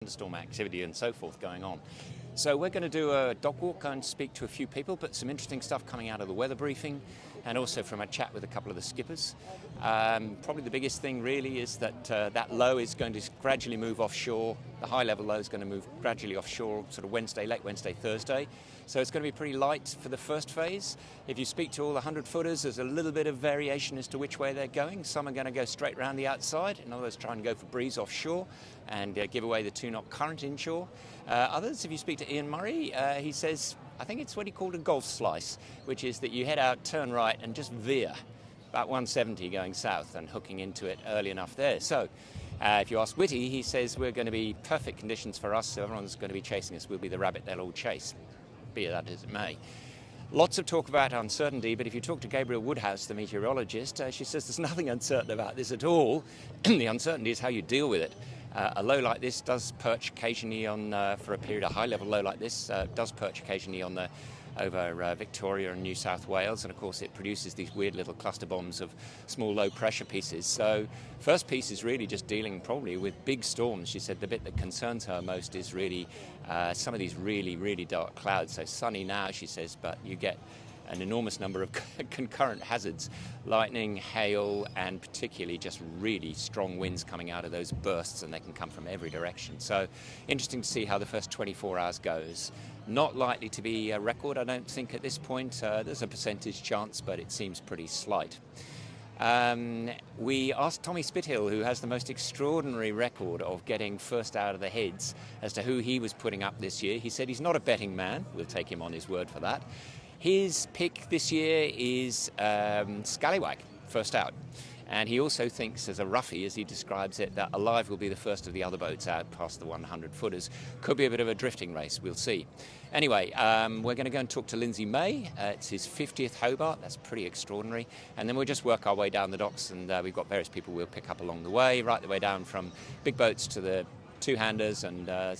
thunderstorm activity and so forth going on. So we're going to do a dog walk and speak to a few people, but some interesting stuff coming out of the weather briefing and also from a chat with a couple of the skippers. Probably the biggest thing really is that that low is going to gradually move offshore. The high level low is going to move gradually offshore sort of Wednesday, late Wednesday, Thursday. So it's going to be pretty light for the first phase. If you speak to all the 100-footers, there's a little bit of variation as to which way they're going. Some are going to go straight around the outside. In other words, try and go for breeze offshore and give away the 2-knot current inshore. Others, if you speak to Ian Murray, he says, I think it's what he called a golf slice, which is that you head out, turn right and just veer about 170 going south and hooking into it early enough there. So if you ask Whitty, he says we're going to be perfect conditions for us, so everyone's going to be chasing us. We'll be the rabbit they'll all chase, be that as it may. Lots of talk about uncertainty, but if you talk to Gabrielle Woodhouse, the meteorologist, she says there's nothing uncertain about this at all. The uncertainty is how you deal with it. A low like this does perch occasionally on, for a period, a high-level low like this does perch occasionally on over Victoria and New South Wales, and of course it produces these weird little cluster bombs of small low-pressure pieces. So first piece is really just dealing probably with big storms. She said the bit that concerns her most is really some of these really, really dark clouds. So sunny now, she says, but you get an enormous number of concurrent hazards, lightning, hail, and particularly just really strong winds coming out of those bursts, and they can come from every direction. So interesting to see how the first 24 hours goes. Not likely to be a record, I don't think, at this point. There's a percentage chance, but it seems pretty slight. We asked Tommy Spithill, who has the most extraordinary record of getting first out of the heads, as to who he was putting up this year. He said he's not a betting man. We'll take him on his word for that. His pick this year is Scallywag, first out. And he also thinks, as a roughie, as he describes it, that Alive will be the first of the other boats out past the 100-footers. Could be a bit of a drifting race, we'll see. Anyway, we're going to go and talk to Lindsay May. It's his 50th Hobart. That's pretty extraordinary. And then we'll just work our way down the docks, and we've got various people we'll pick up along the way, right the way down from big boats to the two-handers and